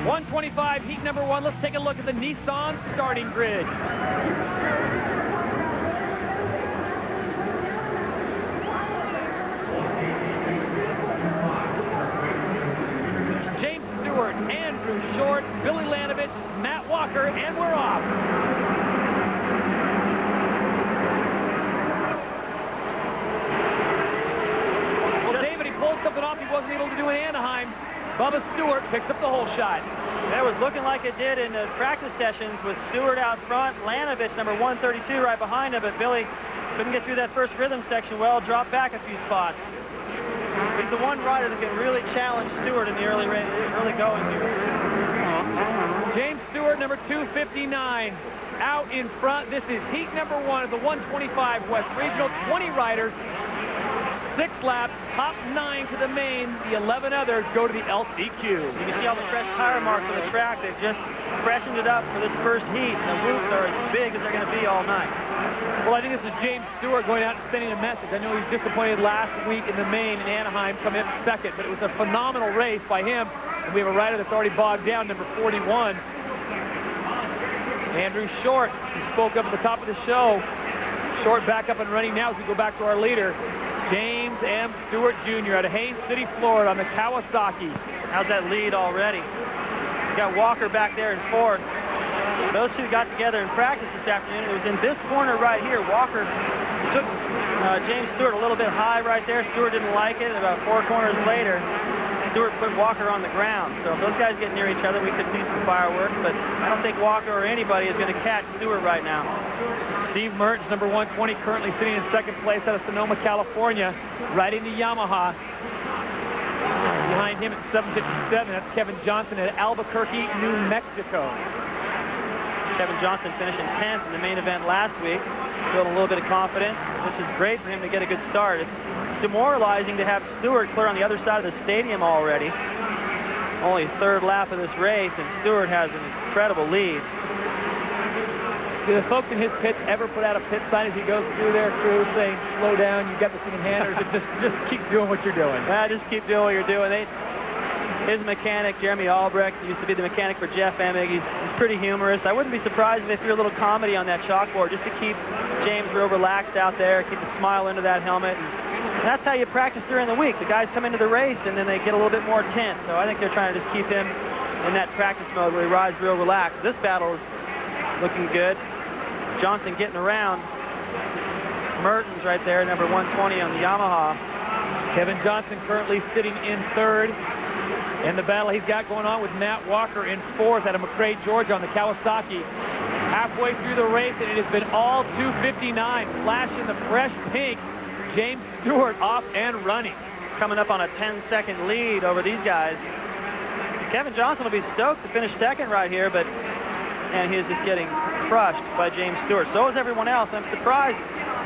125, heat number 1. Let's take a look at the Nissan starting grid. James Stewart, Andrew Short, Billy Lanovich, Matt Walker, and we're off. Well, David, he pulled something off he wasn't able to do in Anaheim. Bubba Stewart picks up the whole shot. That was looking like it did in the practice sessions with Stewart out front, Lanovich, number 132, right behind him, but Billy couldn't get through that first rhythm section well, dropped back a few spots. He's the one rider that can really challenge Stewart in the early going here. James Stewart, number 259, out in front. This is heat number 1 of the 125 West Regional. 20 riders, 6 laps, top 9 to the main. The 11 others go to the LCQ. You can see all the fresh tire marks on the track. They've just freshened it up for this first heat. The whoops are as big as they're going to be all night. Well, I think this is James Stewart going out and sending a message. I know he was disappointed last week in the main in Anaheim, coming in second, but it was a phenomenal race by him. And we have a rider that's already bogged down, number 41. Andrew Short, who spoke up at the top of the show. Short back up and running now as we go back to our leader. James M. Stewart Jr. out of Haines City, Florida on the Kawasaki. How's that lead already? You got Walker back there in fourth. Those two got together in practice this afternoon. It was in this corner right here. Walker took James Stewart a little bit high right there. Stewart didn't like it. About 4 corners later, Stewart put Walker on the ground. So if those guys get near each other, we could see some fireworks. But I don't think Walker or anybody is going to catch Stewart right now. Steve Mertens, number 120, currently sitting in second place out of Sonoma, California, riding the Yamaha. Behind him at 757, that's Kevin Johnson at Albuquerque, New Mexico. Kevin Johnson finishing 10th in the main event last week. Building a little bit of confidence. This is great for him to get a good start. It's demoralizing to have Stewart clear on the other side of the stadium already. Only 3rd lap of this race, and Stewart has an incredible lead. Do the folks in his pits ever put out a pit sign as he goes through their crew saying, slow down, you've got this thing in hand, or is it just keep doing what you're doing? Yeah, just keep doing what you're doing. His mechanic, Jeremy Albrecht, used to be the mechanic for Jeff Emig. He's pretty humorous. I wouldn't be surprised if they threw a little comedy on that chalkboard just to keep James real relaxed out there, keep a smile into that helmet. And that's how you practice during the week. The guys come into the race and then they get a little bit more tense. So I think they're trying to just keep him in that practice mode where he rides real relaxed. This battle is looking good. Johnson getting around. Mertens right there, number 120 on the Yamaha. Kevin Johnson currently sitting in 3rd. In the battle he's got going on with Matt Walker in 4th out of McRae, Georgia on the Kawasaki. Halfway through the race, and it has been all 259. Flashing the fresh pink. James Stewart off and running. Coming up on a 10-second lead over these guys. Kevin Johnson will be stoked to finish 2nd right here, but and he is just getting crushed by James Stewart. So is everyone else. I'm surprised.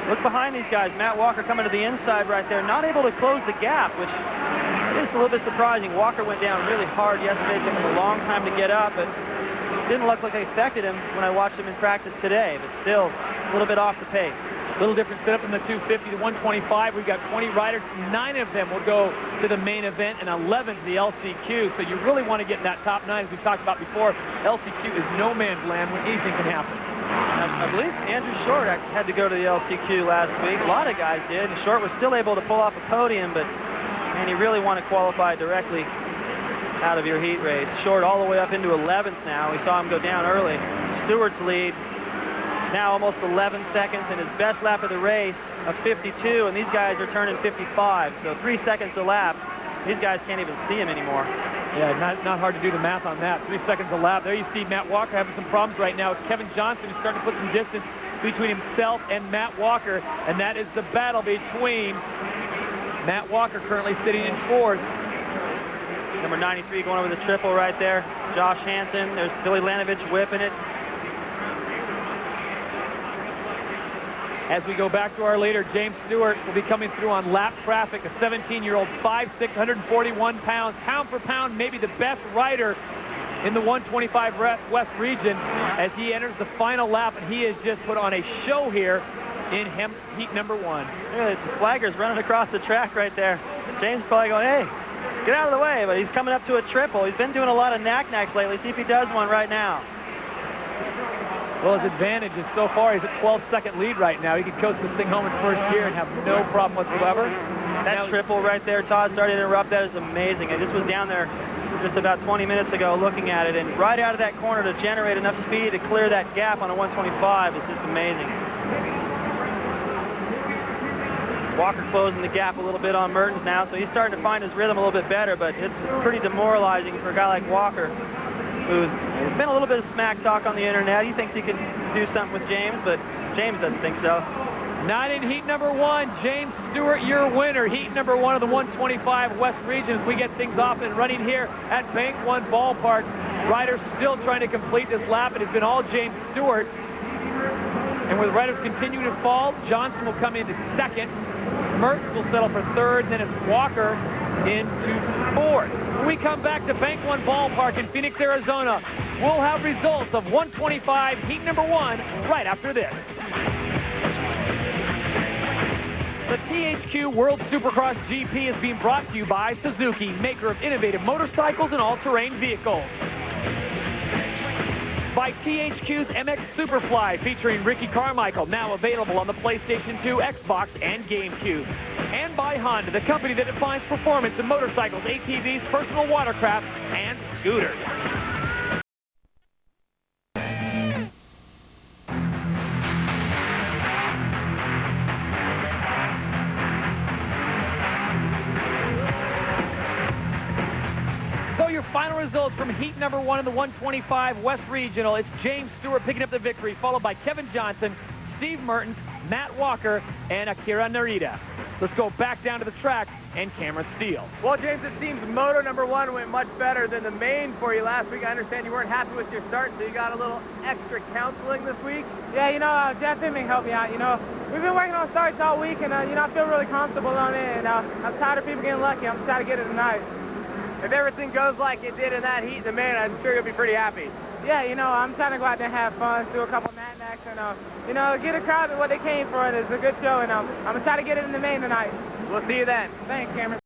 Look behind these guys. Matt Walker coming to the inside right there, not able to close the gap, which is a little bit surprising. Walker went down really hard yesterday. It took him a long time to get up, but it didn't look like it affected him when I watched him in practice today, but still a little bit off the pace. A little different setup in the 250 to 125. We've got 20 riders. 9 of them will go to the main event and 11 to the LCQ. So you really want to get in that top 9, as we talked about before. LCQ is no man's land when anything can happen. I believe Andrew Short had to go to the LCQ last week. A lot of guys did. And Short was still able to pull off a podium, but man, you really want to qualify directly out of your heat race. Short all the way up into 11th now. We saw him go down early. Stewart's lead now almost 11 seconds, and his best lap of the race of 52, and these guys are turning 55, so 3 seconds a lap. These guys can't even see him anymore. Yeah, not hard to do the math on that. 3 seconds a lap. There you see Matt Walker having some problems right now. It's Kevin Johnson who's starting to put some distance between himself and Matt Walker, and that is the battle between Matt Walker currently sitting in 4th. Number 93 going over the triple right there. Josh Hansen. There's Billy Lanovich whipping it. As we go back to our leader, James Stewart will be coming through on lap traffic, a 17-year-old, 5'6", 141 pounds, pound for pound, maybe the best rider in the 125 West region as he enters the final lap, and he has just put on a show here in heat number 1. Yeah, the flagger's running across the track right there. James probably going, hey, Get out of the way, but he's coming up to a triple. He's been doing a lot of knack-knacks lately. See if he does one right now. Well, his advantage is so far he's a 12-second lead right now. He could coast this thing home in first gear and have no problem whatsoever. That triple right there, Todd, started to interrupt. That is amazing. I just was down there just about 20 minutes ago looking at it, and right out of that corner to generate enough speed to clear that gap on a 125 is just amazing. Walker closing the gap a little bit on Mertens now, so he's starting to find his rhythm a little bit better, but it's pretty demoralizing for a guy like Walker, who's been a little bit of smack talk on the internet. He thinks he can do something with James, but James doesn't think so. Not in heat number 1. James Stewart, your winner. Heat number 1 of the 125 West region as we get things off and running here at Bank One Ballpark. Riders still trying to complete this lap. It has been all James Stewart. And with riders continuing to fall, Johnson will come into second. Mertens will settle for third. Then it's Walker into fourth. When we come back to Bank One Ballpark in Phoenix, Arizona, we'll have results of 125 heat number 1 right after this. The THQ World Supercross GP is being brought to you by Suzuki, maker of innovative motorcycles and all-terrain vehicles. By THQ's MX Superfly, featuring Ricky Carmichael, now available on the PlayStation 2, Xbox, and GameCube. And by Honda, the company that defines performance in motorcycles, ATVs, personal watercraft, and scooters. Final results from heat number 1 in the 125 West Regional. It's James Stewart picking up the victory, followed by Kevin Johnson, Steve Mertens, Matt Walker, and Akira Narita. Let's go back down to the track and Cameron Steele. Well, James, it seems moto number 1 went much better than the main for you last week. I understand you weren't happy with your start, so you got a little extra counseling this week. Yeah, you know, Jeff Hemming helped me out. You know, we've been working on starts all week, and, you know, I feel really comfortable on it, and I'm tired of people getting lucky. I'm just trying to get it tonight. If everything goes like it did in that heat in the main, I'm sure you'll be pretty happy. Yeah, you know, I'm trying to go out there and have fun, do a couple knack-knacks, and, you know, get a crowd what they came for, and it's a good show, and I'm going to try to get it in the main tonight. We'll see you then. Thanks, Cameron.